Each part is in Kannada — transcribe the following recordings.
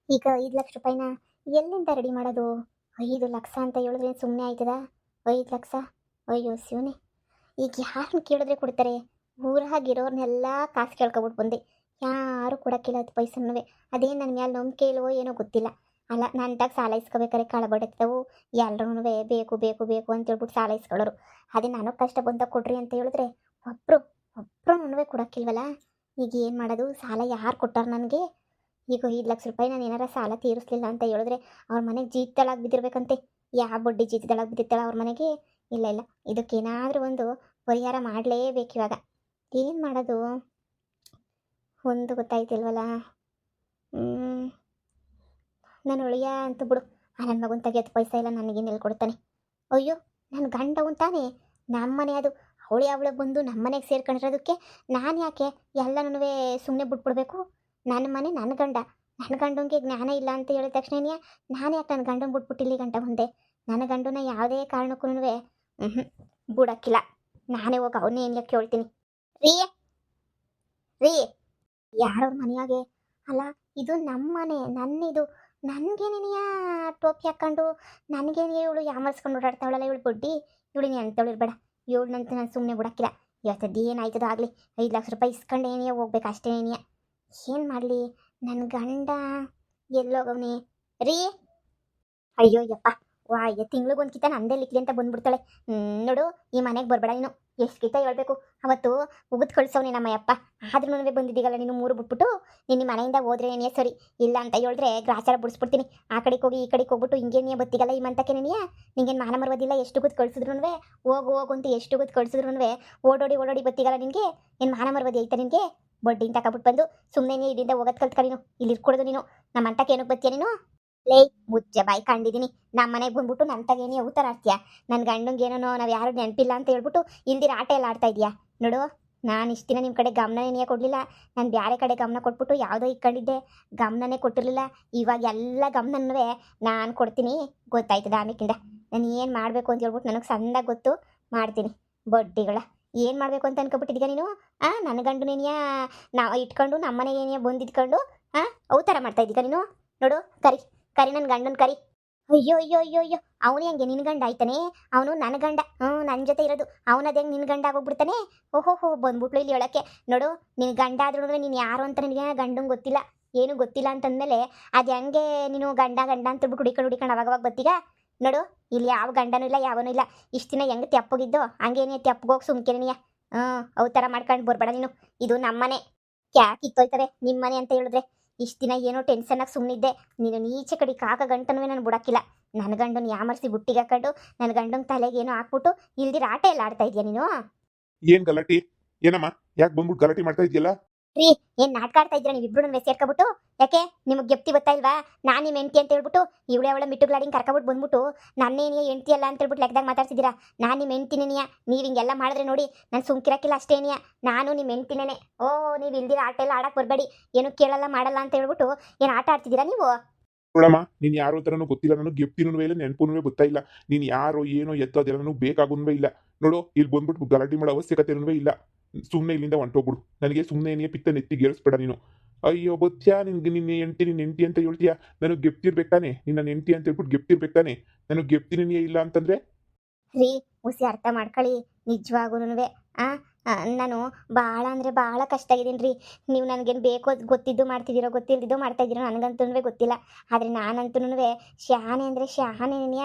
ಈಗ 5 ಲಕ್ಷ ರೂಪಾಯಿನ ಎಲ್ಲಿಂದ ರೆಡಿ ಮಾಡೋದು? 5 ಲಕ್ಷ ಅಂತ ಹೇಳಿದ್ರೆ ಸುಮ್ಮನೆ ಆಯ್ತದ? 5 ಲಕ್ಷ? ಅಯ್ಯೋ ಶಿವನೇ! ಈಗ ಯಾರನ್ನ ಕೇಳಿದ್ರೆ ಕೊಡ್ತಾರೆ? ಊರಾಗಿರೋರ್ನೆಲ್ಲ ಕಾಸು ಕೇಳ್ಕೊಬಿಟ್ಟು ಬಂದೆ. ಯಾರು ಕೊಡೋಕ್ಕಿಲ್ಲ 10 ಪೈಸನೂ. ಅದೇನು ನನ್ನ ಮೇಲೆ ನಂಬಿಕೆ ಇಲ್ವೋ ಏನೋ ಗೊತ್ತಿಲ್ಲ. ಅಲ್ಲ ನಂಟಾಗ ಸಾಲ ಇಸ್ಕೋಬೇಕಾರೆ ಕಳಬಡಿರ್ತಾವು. ಎಲ್ರೂ ಬೇಕು ಬೇಕು ಬೇಕು ಅಂತ ಹೇಳ್ಬಿಟ್ಟು ಸಾಲ ಇಸ್ಕೊಳ್ಳೋರು. ಅದೇ ನನಗೆ ಕಷ್ಟ ಬಂದಾಗ ಕೊಡ್ರಿ ಅಂತ ಹೇಳಿದ್ರೆ ಒಬ್ಬರು ಒಬ್ಬರು ಕೊಡೋಕ್ಕಿಲ್ವಲ್ಲ. ಈಗ ಏನು ಮಾಡೋದು? ಸಾಲ ಯಾರು ಕೊಟ್ಟಾರ ನನಗೆ? ಈಗ 5 ಲಕ್ಷ ರೂಪಾಯಿ ನಾನು ಏನಾರ ಸಾಲ ತೀರಿಸ್ಲಿಲ್ಲ ಅಂತ ಹೇಳಿದ್ರೆ ಅವ್ರ ಮನೆಗೆ ಜೀತದಳಾಗಿ ಬಿದ್ದಿರ್ಬೇಕಂತೆ. ಯಾವ ಬಡ್ಡಿ ಜೀತದಳಾಗಿ ಬಿದ್ದಿರ್ತಾಳೆ ಅವ್ರ ಮನೆಗೆ? ಇಲ್ಲ ಇಲ್ಲ, ಇದಕ್ಕೇನಾದರೂ ಒಂದು ಪರಿಹಾರ ಮಾಡಲೇಬೇಕಿವಾಗ. ಏನು ಮಾಡೋದು? ಒಂದು ಗೊತ್ತಾಯ್ತಿಲ್ವಲ್ಲ. ನಾನು ಒಳಿಯ ಅಂತ ಬಿಡು. ನನ್ನ ಮಗನ ತೆಗೆ 10 ಪೈಸೆ ಇಲ್ಲ, ನನಗೇನು ಕೊಡ್ತಾನೆ? ಅಯ್ಯೋ, ನನ್ನ ಗಂಡ ತಾನೇ, ನಮ್ಮನೆ ಅದು. ಅವಳು ಬಂದು ನಮ್ಮನೆಗೆ ಸೇರ್ಕೊಂಡಿರೋದಕ್ಕೆ ನಾನು ಯಾಕೆ ಎಲ್ಲನೂ ಸುಮ್ಮನೆ ಬಿಟ್ಬಿಡ್ಬೇಕು? ನನ್ನ ಮನೆ, ನನ್ನ ಗಂಡ. ನನ್ನ ಗಂಡಂಗೆ ಜ್ಞಾನ ಇಲ್ಲ ಅಂತ ಹೇಳಿದ ತಕ್ಷಣನೇ ನಾನು ಯಾಕೆ ನನ್ನ ಗಂಡನ ಬಿಟ್ಬಿಟ್ಟು ಇಲ್ಲಿ ಗಂಟ ಬಂದೆ? ನನ್ನ ಗಂಡನ ಯಾವುದೇ ಕಾರಣಕ್ಕೂ ಬಿಡಕ್ಕಿಲ್ಲ. ನಾನೇ ಹೋಗಿ ಅವನ್ನೇ ಏನು ಯಾಕೆ ಕೇಳ್ತೀನಿ. ರೀ ರೀ, ಯಾರವ್ರ ಮನೆಯಾಗೆ? ಅಲ್ಲ, ಇದು ನಮ್ಮ ಮನೆ, ನನ್ನಿದು. ನನಗೇನೇನಿಯ ಟೋಪಿ ಹಾಕ್ಕೊಂಡು ನನಗೇನೆ ಇವಳು ಯಾಮರ್ಸ್ಕೊಂಡು ಓಡಾಡ್ತಾವಳಲ್ಲ ಇವಳು ಬಡ್ಡಿ. ಇವಳು ನೀನು ಅಂತವಳಿರ್ಬೇಡ. ಇವಳನ್ನಂತೂ ನಾನು ಸುಮ್ಮನೆ ಬಿಡಕ್ಕಿಲ್ಲ. ಇವತ್ತದ್ದು ಏನಾಯ್ತದೋ ಆಗಲಿ. 5 ಲಕ್ಷ ರೂಪಾಯಿ ಇಸ್ಕೊಂಡು ಏನಿಯ ಹೋಗ್ಬೇಕು ಅಷ್ಟೇ. ಏನಿಯ ಏನು ಮಾಡಲಿ? ನನ್ನ ಗಂಡ ಎಲ್ಲೋಗವನೇ? ರೀ, ಅಯ್ಯೋ ಯಪ್ಪ, ತಿಂಗ್ಳಿಗೊಂದು ಕಿತ್ತ ನಂದೇ ಲಿಕ್ಲಿ ಅಂತ ಬಂದ್ಬಿಡ್ತಾಳೆ. ನೋಡು, ಈ ಮನೆಗೆ ಬರಬೇಡ ನೀನು. ಎಷ್ಟು ಕಿತ್ತ ಹೇಳ್ಬೇಕು? ಅವತ್ತು ಉಗಿದು ಕಳಿಸೋನೆ ನಮ್ಮ ಯಪ್ಪ. ಆದ್ರೂ ಬಂದಿದ್ದೀಗಲ್ಲ ನೀನು 3 ಬಿಟ್ಬಿಟ್ಟು. ನಿನ್ನ ಮನೆಯಿಂದ ಹೋದ್ರೆ ಏನೇ ಸರಿ, ಇಲ್ಲ ಅಂತ ಹೇಳಿದ್ರೆ ಗ್ರಾಚಾರ ಬಿಡಿಸ್ಬಿಡ್ತೀನಿ. ಆ ಕಡೆಗೆ ಹೋಗಿ ಈ ಕಡೆಗೆ ಹೋಗ್ಬಿಟ್ಟು ಹಿಂಗೇನಿಯ ಬತ್ತಿಗಲ್ಲ ಈ ಮಂತಕ್ಕೆ ನೀನಿಯ. ನಿಂಗೇನು ಮಾನ ಮರವದಿಲ್ಲ? ಎಷ್ಟು ಉಗಿದು ಕಳಿಸಿದ್ರು ಹೋಗು ಹೋಗು ಅಂತ ಎಷ್ಟು ಉಗಿದು ಕಳಿಸಿದ್ರು ಓಡೋಡಿ ಬತ್ತಿಗಲ್ಲ ನಿನಗೆ? ಏನು ಮಾನ ಮರವದಿ ಐತಾ ನಿನಗೆ? ಬಡ್ಡಿ ತಗೊಬಿಟ್ಟು ಬಂದು ಸುಮ್ಮನೆ ಇಲ್ಲಿಂದ ಹೋಗೋದು ಕಲ್ತ್ಕೊಳ್ಳಿ. ನೀನು ಇಲ್ಲಿ ಇರ್ಕೊಡೋದು ನೀನು. ನಮ್ಮ ಮಂತಕ್ಕೆ ಏನಕ್ಕೆ ಬತ್ತೀಯ ನೀನು? ಲೇ, ಮುಚ್ಚೆ ಬಾಯಿ ಕಂಡಿದ್ದೀನಿ. ನಮ್ಮ ಮನೆಗೆ ಬಂದ್ಬಿಟ್ಟು ನನ್ನ ತಗೇನಿ ಊತರ ಆಡ್ತೀಯ. ನನ್ನ ಗಂಡಂಗೇನೋ ನಾವು ಯಾರು ನೆನಪಿಲ್ಲ ಅಂತ ಹೇಳ್ಬಿಟ್ಟು ಇಲ್ದಿರ ಆಟ ಎಲ್ಲ ಆಡ್ತಾ ಇದೆಯಾ? ನೋಡು, ನಾನು ಇಷ್ಟು ದಿನ ನಿಮ್ಮ ಕಡೆ ಗಮನನೇ ಕೊಡಲಿಲ್ಲ. ನಾನು ಬೇರೆ ಕಡೆ ಗಮನ ಕೊಟ್ಬಿಟ್ಟು ಯಾವುದೋ ಇಕ್ಕೊಂಡಿದ್ದೆ, ಗಮನನೇ ಕೊಟ್ಟಿರಲಿಲ್ಲ. ಇವಾಗ ಎಲ್ಲ ಗಮನವೇ ನಾನು ಕೊಡ್ತೀನಿ, ಗೊತ್ತಾಯ್ತದ? ಆಮೇಕಿಂದ ನಾನು ಏನು ಮಾಡಬೇಕು ಅಂತ ಹೇಳ್ಬಿಟ್ಟು ನನಗೆ ಸಂದಾಗಿ ಗೊತ್ತು. ಮಾಡ್ತೀನಿ. ಬಡ್ಡಿಗಳ ಏನು ಮಾಡಬೇಕು ಅಂತ ಅನ್ಕೊಬಿಟ್ಟಿದ್ದೀಗ ನೀನು? ನನ್ನ ಗಂಡು ನೀನಿಯ ನಾವು ಇಟ್ಕೊಂಡು ನಮ್ಮನೆಗೆ ಏನಿಯ ಬಂದಿದ್ಕೊಂಡು ಅವು ಥರ ಮಾಡ್ತಾ ಇದ್ದೀಗ ನೀನು? ನೋಡು, ಕರಿ ನನ್ನ ಗಂಡನ ಕರಿ. ಅಯ್ಯೋ ಅಯ್ಯೋ ಅಯ್ಯೋ ಅಯ್ಯೋ, ಅವನು ಹೆಂಗೆ ನಿನ್ನ ಗಂಡ ಆಯ್ತಾನೆ? ಅವನು ನನ್ನ ಗಂಡ. ನನ್ನ ಜೊತೆ ಇರೋದು ಅವನದು ಹೆಂಗೆ ನಿನ್ನ ಗಂಡ ಆಗೋಗ್ಬಿಡ್ತಾನೆ? ಓಹೋ ಬಂದ್ಬಿಟ್ಲು ಇಲ್ಲಿ ಹೇಳೋಕ್ಕೆ. ನೋಡು, ನಿನ್ನ ಗಂಡ ಆದ್ರೂ ನೀನು ಯಾರು ಅಂತ ನಿನಗೆ ಗಂಡಂಗೆ ಗೊತ್ತಿಲ್ಲ, ಏನು ಗೊತ್ತಿಲ್ಲ ಅಂತಂದಮೇಲೆ ಅದು ಹೆಂಗೆ ನೀನು ಗಂಡ ಅಂತ ಹೇಳ್ಬಿಟ್ಟು ಹುಡಿಕೊಂಡು ಅವಾಗವಾಗ ಬತ್ತೀಗ? ನೋಡು, ಇಲ್ಲಿ ಯಾವ ಗಂಡನೂ ಇಲ್ಲ, ಯಾವನೂ ಇಲ್ಲ. ಇಷ್ಟು ದಿನ ಹೆಂಗೆ ತೆಪ್ಪಗಿದ್ದೋ ಹಂಗೇನೇ ತೆಪ್ಪಗೋಗಿ ಸುಮ್ಕೆನೆಯ. ಅವು ಥರ ಮಾಡ್ಕೊಂಡು ಬರ್ಬೇಡ ನೀನು. ಇದು ನಮ್ಮನೆ. ಕ್ಯಾಕ್ ಕಿತ್ತೋಯ್ತವೆ ನಿಮ್ಮ ಮನೆ ಅಂತ ಹೇಳಿದ್ರೆ. ಇಷ್ಟು ದಿನ ಏನೋ ಟೆನ್ಷನ್ನಾಗಿ ಸುಮ್ಮನಿದ್ದೆ. ನೀನು ನೀಚೆ ಕಡೆ ಕಾಕ ಗಂಟನೂ ನಾನು ಬಿಡಕ್ಕಿಲ್ಲ. ನನ್ನ ಗಂಡನ ಯಾಮರ್ಸಿ ಬುಟ್ಟಿಗೆ ಹಾಕೊಂಡು ನನ್ನ ಗಂಡನ ತಲೆಗೆ ಏನೋ ಹಾಕ್ಬಿಟ್ಟು ಇಲ್ದಿರ ಆಟ ಎಲ್ಲ ಆಡ್ತಾ ಇದೆಯಾ ನೀನು? ಏನ್ ಗಲಾಟಿ? ಏನಮ್ಮ, ಯಾಕೆ ಬಂದ್ಬಿಟ್ಟು ಗಲಾಟಿ ಮಾಡ್ತಾ ಇದೆಯಲ್ಲ? ರೀ, ಏನು ನಾಟಕ ಆಡ್ತಾ ಇದ್ದೀರಾ ನೀವು ಇಬ್ರು ಸೇರ್ಕೊಬಿಟ್ಟು? ಯಾಕೆ ನಿಮಗೆ ಗೆಪ್ತಿ ಗೊತ್ತಾ ಇಲ್ವಾ? ನಾನು ನಿಮ್ಮ ಹೆಂಡ್ತಿ ಅಂತ ಹೇಳ್ಬಿಟ್ಟು ಇವಳೆ ಅವಳ ಮಿಟ್ಟುಗಳಾಡಿಂಗ್ ಕರ್ಕೊಬಿಟ್ಟು ಬಂದ್ಬಿಟ್ಟು ನನ್ನೇನಿಯ ಹೆಂಡ್ತಿ ಅಲ್ಲ ಅಂತ ಹೇಳ್ಬಿಟ್ಟು ಲೆಕ್ಕದಾಗ ಮಾತಾಡ್ತಿದ್ದೀರಾ? ನಾನು ನಿಮ್ಮ ಹೆಂಡ್ತಿನೇನಿಯ. ನೀವು ಹಿಂಗೆಲ್ಲ ಮಾಡಿದ್ರೆ ನೋಡಿ ನಾನು ಸುಮ್ಕಿರಕ್ಕಿಲ್ಲ ಅಷ್ಟೇನಿಯ. ನಾನು ನಿಮ್ಮ ಹೆಂಡ್ತಿನೇನೆ. ನೀವು ಇಲ್ದಿರ ಆಟ ಎಲ್ಲ ಆಡಕ್ಕೆ ಬರಬೇಡಿ. ಏನು ಕೇಳಲ್ಲ ಮಾಡಲ್ಲ ಅಂತ ಹೇಳ್ಬಿಟ್ಟು ಏನು ಆಟ ಆಡ್ತಿದ್ದೀರಾ ನೀವು? ನೋಡಮ್ಮ, ನೀನ್ ಯಾರೋ ಥರನೂ ಗೊತ್ತಿಲ್ಲ. ನನಗೆ ಗೆಪ್ತಿನೂ ಇಲ್ಲ, ನೆನಪುನೂ ಗೊತ್ತಾ ಇಲ್ಲ. ನೀನ್ ಯಾರೋ ಏನೋ ಎತ್ತೋ ಅದೆಲ್ಲ ನನಗೆ ಬೇಕಾಗೂ ಇಲ್ಲ. ನೋಡು, ಇಲ್ಲಿ ಬಂದ್ಬಿಟ್ಟು ಗಲಾಟೆ ಮಾಡೋ ಅವಶ್ಯಕತೆನೂ ಇಲ್ಲ. ಸುಮ್ಮನೆ ಇಲ್ಲಿಂದ ಹೊಂಟೋಗ್ಬಿಡು. ನನಗೆ ಸುಮ್ಮನೆ ಏನೇ ಪಿತ್ತ ನೆತ್ತಿ ಗೇಳಿಸ್ಬೇಡ ನೀನು. ಅಯ್ಯೋ ಬತ್ಯಾ, ನಿನ್ಗೆ ನಿನ್ನ ಹೆಂಡ್ತಿ ಅಂತ ಹೇಳ್ತೀಯಾ? ನನಗೆ ಗೆಪ್ತಿರ್ಬೇಕಾನೆ? ನಿನ್ನ ಹೆಂಡ್ತಿ ಅಂತ ಹೇಳ್ಬಿಟ್ಟು ಗೆಪ್ತಿರ್ಬೇಕಾನೆ? ನನಗೆ ಗೆಪ್ತಿನೇ ಇಲ್ಲ ಅಂತಂದ್ರೆ? ರೀ, ಹುಸಿ ಅರ್ಥ ಮಾಡ್ಕೊಳ್ಳಿ. ನಿಜವಾಗೂನುವೆ ನಾನು ಭಾಳ ಅಂದರೆ ಭಾಳ ಕಷ್ಟ ಆಗಿದ್ದೀನಿ ರೀ. ನೀವು ನನಗೇನು ಬೇಕೋ ಗೊತ್ತಿದ್ದು ಮಾಡ್ತಿದ್ದೀರೋ ಗೊತ್ತಿಲ್ದಿದ್ದೋ ಮಾಡ್ತಾಯಿದ್ದೀರೋ ನನಗಂತೂ ಗೊತ್ತಿಲ್ಲ. ಆದರೆ ನಾನಂತೂ ಶಾನೆ ಅಂದರೆ ಶಾನೆಯ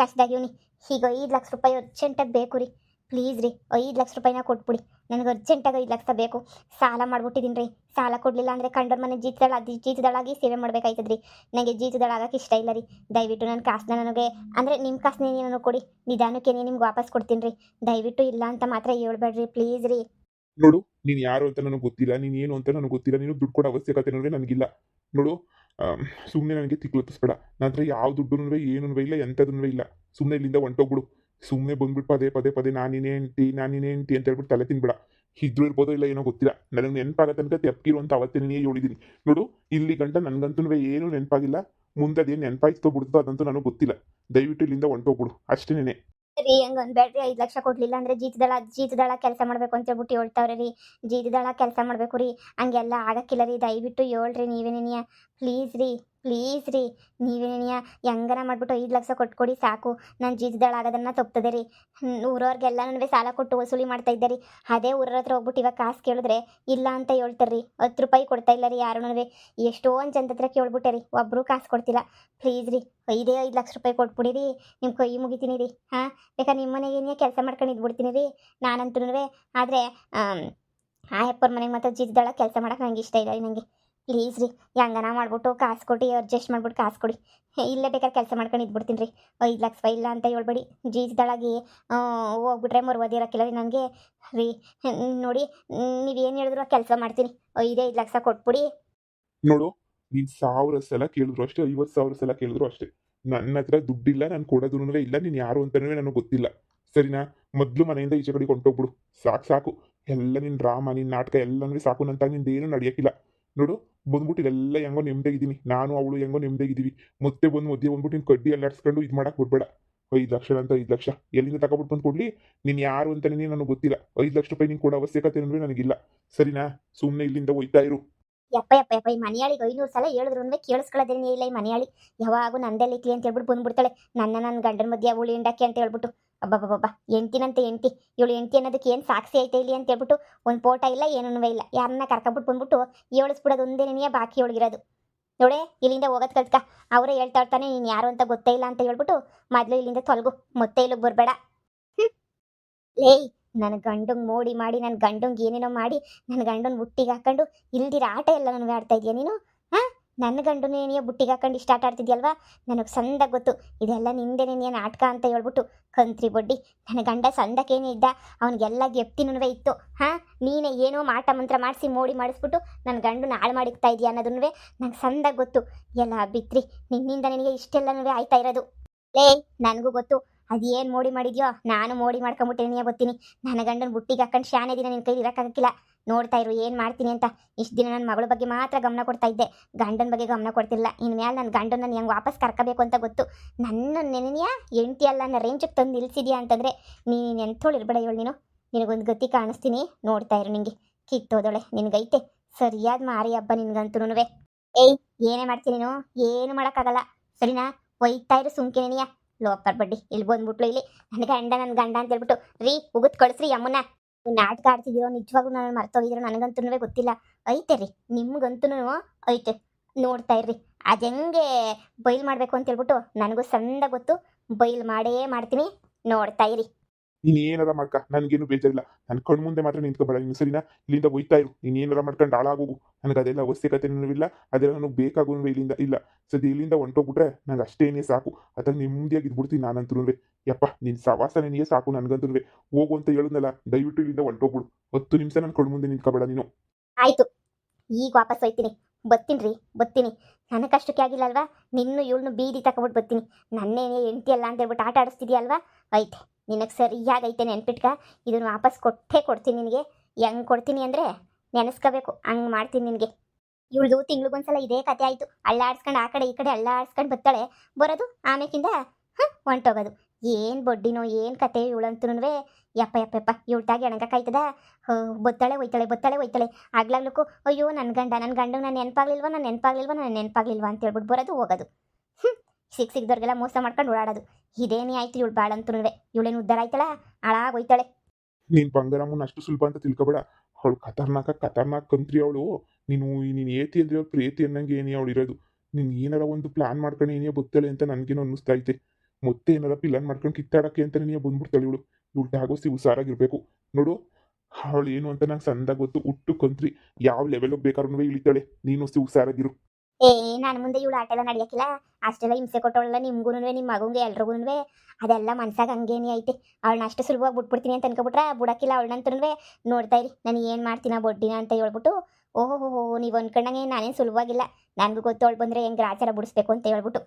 ಕಷ್ಟದಾಗಿವ್ನಿ. ಈಗ 5 ಲಕ್ಷ ರೂಪಾಯಿ ಅರ್ಜೆಂಟಾಗಿ ಬೇಕು ರೀ. ಪ್ಲೀಸ್ ರೀ, 5 ಲಕ್ಷ ರೂಪಾಯಿನ ಕೊಟ್ಬಿಡಿ. ನನಗೆ ಅರ್ಜೆಂಟಾಗಿ 5 ಲಕ್ಷ ಬೇಕು. ಸಾಲ ಮಾಡ್ಬಿಟ್ಟಿದ್ದೀನಿ ರೀ. ಸಾಲ ಕೊಡಲಿಲ್ಲ ಅಂದರೆ ಕಂಡೋರ್ ಮನೆ ಜೀತದಳಾಗಿ ಸೇವೆ ಮಾಡ್ಬೇಕಾಯ್ತದ್ರಿ. ನನಗೆ ಜೀತದಳಾಗಕ್ಕೆ ಇಷ್ಟ ಇಲ್ಲ ರೀ. ದಯವಿಟ್ಟು ನನ್ನ ಕಾಸನ್ನ ನನಗೆ ಅಂದರೆ ನಿಮ್ಮ ಕಾಸನ್ನೇ ನನಗೆ ಕೊಡಿ. ನಿಧಾನಕ್ಕೇನೆ ನಿಮ್ಗೆ ವಾಪಸ್ ಕೊಡ್ತೀನಿ ರೀ. ದಯವಿಟ್ಟು ಇಲ್ಲ ಅಂತ ಮಾತ್ರ ಹೇಳ್ಬೇಡ್ರಿ, ಪ್ಲೀಸ್ ರೀ. ನೋಡು, ನೀನು ಯಾರು ಅಂತ ನನಗೆ ಗೊತ್ತಿಲ್ಲ, ನೀನು ಏನು ಅಂತ ನನಗೆ ಗೊತ್ತಿಲ್ಲ. ನೀನು ದುಡ್ಡು ಕೊಡೋ ಅವಶ್ಯಕತೆ ನನಗಿಲ್ಲ. ನೋಡು, ಸುಮ್ಮನೆ ನನಗೆ ತಿಕ್ಲತ್ತಿಸ್ಬೇಡ. ನನ್ನ ಹತ್ರ ಯಾವ ದುಡ್ಡು ಏನೂ ಇಲ್ಲ, ಎಂಥದೂ ಇಲ್ಲ. ಸುಮ್ಮನೆ ಇಲ್ಲಿಂದ ಹೊಂಟೋಗ್ಬಿಡು. ಸುಮ್ಮನೆ ಬಂದ್ಬಿಟ್ಟು ಪದೇ ನಾನಿನೇ ಹೆಂಡ್ತಿ ಅಂತ ಹೇಳ್ಬಿಟ್ಟು ತಲೆ ತಿನ್ಬೇಡ. ಇದ್ರೂ ಇರ್ಬೋದೋ ಇಲ್ಲ ಏನೋ ಗೊತ್ತಿಲ್ಲ. ನನಗೆ ನೆನಪಾಗ ತನಕ ತೆಪ್ಕಿರು ಅಂತ ಅವತ್ತೇ ಹೇಳಿದ್ದೀನಿ. ನೋಡು, ಇಲ್ಲಿ ಗಂಟ ನನಗಂತೂ ಏನೂ ನೆನಪಾಗಿಲ್ಲ. ಮುಂದೆ ಅದೇನು ನೆನಪಾಯ್ತೋ ಬಿಡ್ತೋ ಅದಂತೂ ನನಗೆ ಗೊತ್ತಿಲ್ಲ. ದಯವಿಟ್ಟು ಇಲ್ಲಿಂದ ಹೊಂಟೋಗ್ಬಿಡು ಅಷ್ಟೇನೆ. ರೀ, ಹಂಗೆ ಅನ್ಬೇಡ್ರಿ. 5 ಲಕ್ಷ ಕೊಡಲಿಲ್ಲ ಅಂದರೆ ಜೀತದಳ ಕೆಲಸ ಮಾಡಬೇಕು ಅಂತ ಹೇಳ್ಬಿಟ್ಟು ಹೇಳ್ತಾವ್ರೆ ರೀ. ಜೀತದಳ ಕೆಲಸ ಮಾಡಬೇಕು ರೀ. ಹಂಗೆಲ್ಲ ಆಗಕ್ಕಿಲ್ಲ ರೀ. ದಯವಿಟ್ಟು ಹೇಳ್ರಿ ನೀವೇನೇನಿಯ. ಪ್ಲೀಸ್ ರೀ ನೀವೇನೆಯ ಹೆಂಗನ ಮಾಡ್ಬಿಟ್ಟು 5 ಲಕ್ಷ ಕೊಟ್ಕೊಡಿ ಸಾಕು. ನಾನು ಜೀತದಳಾಗೋದನ್ನ ತಪ್ತದೆ ರೀ. ಊರವ್ರಿಗೆಲ್ಲನೂ ಸಾಲ ಕೊಟ್ಟು ವಸೂಲಿ ಮಾಡ್ತಾ ಇದ್ದೆ ರೀ. ಅದೇ ಊರವ್ರ ಹತ್ರ ಹೋಗ್ಬಿಟ್ಟು ಇವಾಗ ಕಾಸು ಕೇಳಿದ್ರೆ ಇಲ್ಲ ಅಂತ ಹೇಳ್ತಾರೆ ರೀ. 10 ರೂಪಾಯಿ ಕೊಡ್ತಾ ಇಲ್ಲ ರೀ ಯಾರೂ ರೀ. ಎಷ್ಟೊಂದು ಜನದ ಹತ್ರ ಕೇಳ್ಬಿಟ್ಟೆ ರೀ, ಒಬ್ಬರು ಕಾಸು ಕೊಡ್ತಿಲ್ಲ. ಪ್ಲೀಸ್ ರೀ 5 ಲಕ್ಷ ರೂಪಾಯಿ ಕೊಟ್ಬಿಡಿ ರೀ. ನಿಮ್ಮ ಕೈ ಮುಗಿತೀನಿ ರೀ. ಹಾಂ, ಬೇಕಾದ್ರೆ ನಿಮ್ಮ ಮನೆಗೇನೇ ಕೆಲಸ ಮಾಡ್ಕೊಂಡು ಇದ್ಬಿಡ್ತೀನಿ ರೀ ನಾನಂತೂ. ಆದರೆ ಆ ಅಪ್ಪರ ಮನೆಗೆ ಮಾತ್ರ ಜೀತದಳ ಕೆಲಸ ಮಾಡೋಕೆ ನಂಗೆ ಇಷ್ಟ ಇಲ್ಲ ರೀ. ನನಗೆ ಪ್ಲೀಸ್ ರೀ ಹೆಂಗನ ಮಾಡ್ಬಿಟ್ಟು ಕಾಸು ಕೊಟ್ಟು ಅಡ್ಜಸ್ಟ್ ಮಾಡ್ಬಿಟ್ಟು ಕಾಸು ಕೊಡಿ. ಇಲ್ಲೇ ಬೇಕಾದ್ರೆ ಕೆಲಸ ಮಾಡ್ಕೊಂಡು ಇದ್ಬಿಡ್ತೀನಿ ರೀ. 5 ಲಕ್ಷ ಇಲ್ಲ ಅಂತ ಹೇಳ್ಬೇಡಿ. ಜೀತದಳಾಗಿ ಹೋಗ್ಬಿಟ್ರೆ ಮರುವದಿರೋಕ್ಕಿಲ್ಲ ರೀ ನನಗೆ ರೀ. ನೋಡಿ, ನೀವೇನು ಹೇಳಿದ್ರು ಕೆಲಸ ಮಾಡ್ತೀನಿ. 5 ಲಕ್ಷ ಕೊಟ್ಬಿಡಿ. ನೋಡು, ನೀನು 1000 ಸಲ ಕೇಳಿದ್ರು ಅಷ್ಟೇ, 50,000 ಸಲ ಕೇಳಿದ್ರು ಅಷ್ಟೇ. ನನ್ನ ಹತ್ರ ದುಡ್ಡಿಲ್ಲ, ನಾನು ಕೊಡೋದೂ ಇಲ್ಲ. ನೀನು ಯಾರು ಅಂತಲೇ ನನಗೆ ಗೊತ್ತಿಲ್ಲ, ಸರಿನಾ? ಮೊದಲು ಮನೆಯಿಂದ ಈಚೆ ಕಡೆ ಕೊಂಟೋಗ್ಬಿಡು. ಸಾಕು. ಎಲ್ಲ ನಿನ್ನ ಡ್ರಾಮಾ, ನಿನ್ನ ನಾಟಕ ಎಲ್ಲನೂ ಸಾಕು. ನಂತ ನಿಂದೇನು ನಡೆಯೋಕ್ಕಿಲ್ಲ. ನೋಡು, ಬಂದ್ಬಿಟ್ಟು ಇದೆಲ್ಲ ಹೆಂಗೋ ನೆಮ್ಮದಿಗಿದ್ದೀನಿ, ನಾನು ಅವಳು ಹೆಂಗೋ ನೆಮ್ಮದಿಗಿದ್ದೀವಿ. ಮತ್ತೆ ಮಧ್ಯೆ ಬಂದ್ಬಿಟ್ಟು ನೀನು ಕಡ್ಡಿ ಅಲ್ಲಾಡ್ಸ್ಕೊಂಡು ಇದು ಮಾಡಕ್ಕೆ ಬಿಡ್ಬೇಡ. 5 ಲಕ್ಷ ಅಂತ 5 ಲಕ್ಷ ಎಲ್ಲಿಂದ ತಗೊಬಿಟ್ಟು ಬಂದು ಕೊಡ್ಲಿ? ನೀನು ಯಾರು ಅಂತಲೇ ನನಗೆ ಗೊತ್ತಿಲ್ಲ. 5 ಲಕ್ಷ ರೂಪಾಯಿ ನೀನು ಕೊಡೋ ಅವಶ್ಯಕತೆ ಅಂದರೆ ನನಗಿಲ್ಲ, ಸರಿನಾ? ಸುಮ್ಮನೆ ಇಲ್ಲಿಂದ ಹೋಯ್ತಾ ಇರು. ಯಪ್ಪ ಈ ಮನೆಯಾಳಿಗೆ 500 ಸಲ ಹೇಳಿದ್ರು ಕೇಳಿಸ್ಕೊಳ್ಳೋದೇನೇ ಇಲ್ಲ. ಈ ಮನೆಯಾಳಿ ಯಾವಾಗೂ ನಂದೆಲ್ಲ ಇಕ್ಲಿ ಅಂತ ಹೇಳ್ಬಿಟ್ಟು ಬಂದ್ಬಿಡ್ತಾಳೆ. ನನ್ನ ಗಂಡನ ಮಧ್ಯೆ ಅವಳು ಎಂಡಕ್ಕೆ ಅಂತ ಹೇಳ್ಬಿಟ್ಟು. ಅಬ್ಬಬ್ಬಬ್ಬ, ಎಂಟಿನಂತೆ ಎಂಟಿ. ಇವಳು ಎಂಟಿ ಅನ್ನೋದಕ್ಕೆ ಏನು ಸಾಕ್ಷಿ ಐತೆ ಇಲ್ಲಿ ಅಂತ ಹೇಳ್ಬಿಟ್ಟು ಒಂದು ಫೋಟೋ ಇಲ್ಲ, ಏನೂ ಇಲ್ಲ. ಯಾರನ್ನ ಕರ್ಕೊಬಿಟ್ಟು ಬಂದ್ಬಿಟ್ಟು ಏಳಿಸ್ಬಿಡೋದು ಒಂದೇನೇ ಬಾಕಿ ಒಳಗಿರೋದು. ನೋಡೇ, ಇಲ್ಲಿಂದ ಹೋಗೋದು ಕಲ್ತ್ಕ. ಅವರೇ ಹೇಳ್ತಾ ಇರ್ತಾನೆ ನೀನು ಯಾರು ಅಂತ ಗೊತ್ತೇ ಇಲ್ಲ ಅಂತ ಹೇಳ್ಬಿಟ್ಟು ಮೊದಲು ಇಲ್ಲಿಂದ ತೊಲಗು, ಮತ್ತೆ ಇಲ್ಲಿಗೆ ಬರಬೇಡ. ಲೇಯ್, ನನ್ನ ಗಂಡಂಗೆ ಮೋಡಿ ಮಾಡಿ, ನನ್ನ ಗಂಡಂಗೆ ಏನೇನೋ ಮಾಡಿ, ನನ್ನ ಗಂಡನ ಬುಟ್ಟಿಗೆ ಹಾಕೊಂಡು ಇಲ್ದಿರ ಆಟ ಎಲ್ಲ ನನಗೆ ಆಡ್ತಾ ಇದೆಯಾ ನೀನು? ಹಾಂ, ನನ್ನ ಗಂಡನೇನೆಯೋ ಬುಟ್ಟಿಗೆ ಹಾಕೊಂಡು ಇಷ್ಟ ಆಟ ಆಡ್ತಿದ್ಯಲ್ವಾ? ನನಗೆ ಸಂದಾಗ ಗೊತ್ತು ಇದೆಲ್ಲ ನಿಂದೇನೇನೆಯ ನಾಟಕ ಅಂತ ಹೇಳ್ಬಿಟ್ಟು. ಕಂತ್ರಿ ಬಡ್ಡಿ, ನನ್ನ ಗಂಡ ಸಂದಕ್ಕೇನೇ ಇದ್ದ, ಅವನಿಗೆಲ್ಲ ಗೆಪ್ತಿನೂ ಇತ್ತು. ಹಾಂ, ನೀನೇ ಏನೋ ಮಾಟ ಮಂತ್ರ ಮಾಡಿಸಿ ಮೋಡಿ ಮಾಡಿಸ್ಬಿಟ್ಟು ನನ್ನ ಗಂಡನ ಹಾಳು ಮಾಡಿಕ್ತಾ ಇದೆಯಾ ಅನ್ನೋದನ್ನೂ ನಂಗೆ ಸಂದಾಗ ಗೊತ್ತು. ಎಲ್ಲ ಬಿತ್ರಿ, ನಿನ್ನಿಂದ ನಿನಗೆ ಇಷ್ಟೆಲ್ಲನೂ ಆಯ್ತಾ ಇರೋದು. ನನಗೂ ಗೊತ್ತು ಅದೇನು ಮೋಡಿ ಮಾಡಿದ್ಯೋ. ನಾನು ಮೋಡಿ ಮಾಡ್ಕೊಂಬಿಟ್ಟೇನೇ ಗೊತ್ತೀನಿ. ನನ್ನ ಗಂಡನ ಬುಟ್ಟಿಗೆ ಹಾಕೊಂಡು ಶಾನೆ ದಿನ ನಿನ್ನ ಕೈಲಿ ಇರೋಕ್ಕಾಗಕ್ಕಿಲ್ಲ. ನೋಡ್ತಾ ಇರು ಏನು ಮಾಡ್ತೀನಿ ಅಂತ. ಇಷ್ಟು ದಿನ ನನ್ನ ಮಗಳ ಬಗ್ಗೆ ಮಾತ್ರ ಗಮನ ಕೊಡ್ತಾ ಇದ್ದೆ, ಗಂಡನ ಬಗ್ಗೆ ಗಮನ ಕೊಡ್ತಿಲ್ಲ. ಇನ್ಮೇಲೆ ನನ್ನ ಗಂಡನ ನಾನು ಹೆಂಗೆ ವಾಪಸ್ ಕರ್ಕೋಬೇಕು ಅಂತ ಗೊತ್ತು. ನನ್ನ ನೆನೆಯ ಎಂಟಿ ಅಲ್ಲ ನನ್ನ ರೇಂಜಿಗೆ ತಂದು ನಿಲ್ಸಿದ್ಯಾ ಅಂತಂದರೆ ನೀನು ಎಂಥೋಳು ಇರಬೇಡ. ಹೇಳು ನೀನು, ನಿನಗೊಂದು ಗತಿ ಕಾಣಿಸ್ತೀನಿ, ನೋಡ್ತಾ ಇರು. ನಿಂಗೆ ಕಿತ್ತೋದೊಳೆ ನಿನಗೈತೆ ಸರಿಯಾದ ಮಾರಿ ಹಬ್ಬ ನಿನ್ಗಂತೂ. ಏನೇ ಮಾಡ್ತೀನಿ ನೀನು? ಏನು ಮಾಡೋಕ್ಕಾಗಲ್ಲ, ಸರಿನಾ? ಒಯ್ತಾ ಇರು ಸುಮ್ಕೆ ನೆನೆಯ ಲೋಪರ್ ಬಡ್ಡಿ. ಇಲ್ಲಿ ಬಂದ್ಬಿಟ್ಲು ಇಲ್ಲಿ ನನ್ನ ಗಂಡ ಅಂತ ಹೇಳ್ಬಿಟ್ಟು ರೀ ಉಗುತ್ ಕಳಿಸ್ರಿ ಅಮ್ಮನ. ನಾಟಕ ಆಡ್ತಿದ್ದೀರೋ ನಿಜವಾಗ್ಲೂ ನಾನು ಮರ್ತೋಗಿದ್ದೀರೋ ನನಗಂತೂ ಗೊತ್ತಿಲ್ಲ. ಐತೆ ರೀ, ನಿಮ್ಗಂತೂ ಐತೆ. ನೋಡ್ತಾ ಇರ್ರಿ ಅದೆಂಗೆ ಬೈಲ್ ಮಾಡಬೇಕು ಅಂತ ಹೇಳ್ಬಿಟ್ಟು ನನಗೂ ಸಂದ ಗೊತ್ತು. ಬೈಲ್ ಮಾಡೇ ಮಾಡ್ತೀನಿ, ನೋಡ್ತಾ ಇರಿ. ನೀನು ಏನಾರ ಮಾಡ್ಕ, ನನಗೇನು ಬೇಜಾರಿಲ್ಲ. ನನ್ನ ಕಣ್ಣು ಮುಂದೆ ಮಾತ್ರ ನಿಂತ್ಕೊಬೇಡ ನೀನು, ಸರಿನಾ? ಇಲ್ಲಿಂದ ಹೋಯ್ತಾ ಇರು. ನೀನು ಏನಾರ ಮಾಡ್ಕೊಂಡು ಹಾಳಾಗೋಗು. ನನಗೆ ಅದೆಲ್ಲ ಅವಶ್ಯಕತೆನೂ ಇಲ್ಲ, ಅದೆಲ್ಲ ನನಗೆ ಬೇಕಾಗೂ ಇಲ್ಲಿಂದ ಇಲ್ಲ. ಸದ್ಯ ಇಲ್ಲಿಂದ ಹೊಂಟೋಗ್ಬಿಟ್ರೆ ನಂಗೆ ಅಷ್ಟೇನೇ ಸಾಕು. ಅದಾಗ ನೆಮ್ಮದಿಯಾಗಿ ಇದ್ಬಿಡ್ತೀನಿ ನಾನಂತೂ. ಯಪ್ಪ, ನಿನ್ನ ಸವಾಸ ನನಗೆ ಸಾಕು ನನಗಂತೂ. ಹೋಗು ಅಂತ ಹೇಳಿದ್ನಲ್ಲ, ದಯವಿಟ್ಟು ಇಲ್ಲಿಂದ ಹೊಂಟೋಗ್ಬಿಡು. 10 ನಿಮಿಷ ನನ್ನ ಕಣ್ಣು ಮುಂದೆ ನಿಂತ್ಕೊಬೇಡ ನೀನು. ಆಯಿತು, ಈಗ ವಾಪಸ್ ಹೋಯ್ತೀನಿ. ಬತ್ತೀನಿ. ನನಗಷ್ಟಕ್ಕೆ ಆಗಿಲ್ಲ ಅಲ್ವಾ? ನಿನ್ನೂ ಇವಳನ್ನು ಬೀದಿ ತಗೊಬಿಟ್ಟು ಬರ್ತೀನಿ. ನನ್ನೇನೇ ಎಂಟಿ ಅಲ್ಲ ಅಂತ ಹೇಳ್ಬಿಟ್ಟು ಆಟ ಆಡಿಸ್ತಿದ್ಯಲ್ವಾ? ಐತೆ, ನಿನಗೆ ಸರಿಯಾಗೈತೆ ನೆನ್ಪಿಟ್ಕ. ಇದನ್ನು ವಾಪಸ್ ಕೊಡ್ತೀನಿ ನಿನಗೆ. ಹೆಂಗೆ ಕೊಡ್ತೀನಿ ಅಂದರೆ ನೆನೆಸ್ಕೋಬೇಕು, ಹಂಗೆ ಮಾಡ್ತೀನಿ ನಿನಗೆ. ಇವಳ್ದು ತಿಂಗ್ಳಿಗೊಂದ್ಸಲ ಇದೇ ಕತೆ ಆಯಿತು. ಅಳ್ಳಾಡ್ಸ್ಕೊಂಡು ಆ ಕಡೆ ಈ ಕಡೆ ಅಳ್ಳಾಡ್ಸ್ಕೊಂಡು ಬರ್ತಾಳೆ, ಬರೋದು ಆಮೇಕಿಂದ ಹೊಂಟೋಗೋದು. ಏನು ಬಡ್ಡಿನೋ ಏನು ಕತೆ ಇವಳಂತೂ. ಯಪ್ಪ ಇವಳ್ತಾಗಿ ಎಣಗಕ್ಕಾಯ್ತದ? ಬತ್ತಾಳೆ ಹೋಯ್ತಾಳೆ. ಆಗ್ಲಾಗ್ಲಕ್ಕೂ ಅಯ್ಯೋ ನನ್ನ ಗಂಡಂಗೆ ನಾನು ನೆನಪಾಗ್ಲಿಲ್ವಾ ಅಂತ ಹೇಳ್ಬಿಟ್ಟು ಬರೋದು ಹೋಗೋದು. ಸಿಕ್ದವ್ರಿಗೆಲ್ಲ ಮೋಸ ಮಾಡ್ಕೊಂಡು ಓಡಾಡೋದು. ಇದೇನೇ ಆಯ್ತು ಇವಳು ಬಾಳಂತೂ. ಇವಳೇನು ಉದ್ದಾರ ಆಯ್ತಳ, ಹಾಳಾಗೋಯ್ತಾಳೆ. ನೀನು ಬಂಗಾರಮ್ಮನ ಅಷ್ಟು ಸುಲಭ ಅಂತ ತಿಳ್ಕೊಬೇಡ. ಅವಳು ಖತರ್ನಾಕ್ ಕಂತ್ರಿ ಅವಳು. ನೀನು ಏತಿ ಅಂದ್ರೆ ಅವ್ಳು ಪ್ರೇತಿ ಅನ್ನಂಗೆ ಏನೇ ಅವಳು ಇರೋದು. ನೀನು ಏನಾರ ಒಂದು ಪ್ಲಾನ್ ಮಾಡ್ಕೊಂಡು ಏನೇ ಬತ್ತಾಳೆ ಅಂತ ನನಗೇನೋ ಅನ್ನಿಸ್ತಾ ಐತೆ. ಮತ್ತೆ ಏನಾರ ಪ್ಲಾನ್ ಮಾಡ್ಕೊಂಡು ಕಿತ್ತಾಡಕ್ಕೆ ಅಂತ ನೀನು ಬಂದ್ಬಿಡ್ತಾಳೆ ಇವಳು. ಇವಳು ಹುಷಾರಾಗಿರ್ಬೇಕು. ನೋಡು, ಅವಳು ಏನು ಅಂತ ನಂಗೆ ಸಂದ ಗೊತ್ತು. ಹುಟ್ಟು ಕಂತ್ರಿ, ಯಾವ ಲೆವೆಲ್ಗೆ ಬೇಕಾದ್ರೂ ಇಳಿತಾಳೆ. ನೀನು ಹುಷಾರಾಗಿರು. ನಾನು ಮುಂದೆ ಇವಳು ಆಟ ಎಲ್ಲ ನಡೆಯಕ್ಕಿಲ್ಲ. ಅಷ್ಟೆಲ್ಲ ಹಿಂಸೆ ಕೊಟ್ಟವಳಲ್ಲ ನಿಮ್ಗೂ, ನಿಮ್ಮ ಮಗುಂಗೆ ಎಲ್ರಿಗೂ. ಅದೆಲ್ಲ ಮನ್ಸಾಗ ಹಂಗೇನೇ ಐತೆ. ಅವಳನ್ನ ಅಷ್ಟು ಸುಲಭವಾಗಿ ಬಿಟ್ಬಿಡ್ತೀನಿ ಅಂತ ಅನ್ಕೊಬಿಟ್ರೆ ಬಿಡಕ್ಕಿಲ್ಲ ಅವಳನ್ನಂತೂ. ನೋಡ್ತಾ ಇರಿ ನಾನು ಏನು ಮಾಡ್ತೀನ ಬೊಡ್ಡಿನ ಅಂತ ಹೇಳ್ಬಿಟ್ಟು. ಓಹೋ, ನೀವು ಅನ್ಕೊಂಡಂಗೆ ನಾನೇನು ಸುಲಭವಾಗಿಲ್ಲ. ನನಗೂ ಗೊತ್ತು ಅವಳು ಬಂದರೆ ಹೆಂಗೆ ಆಚಾರ ಬಿಡಿಸ್ಬೇಕು ಅಂತ ಹೇಳ್ಬಿಟ್ಟು.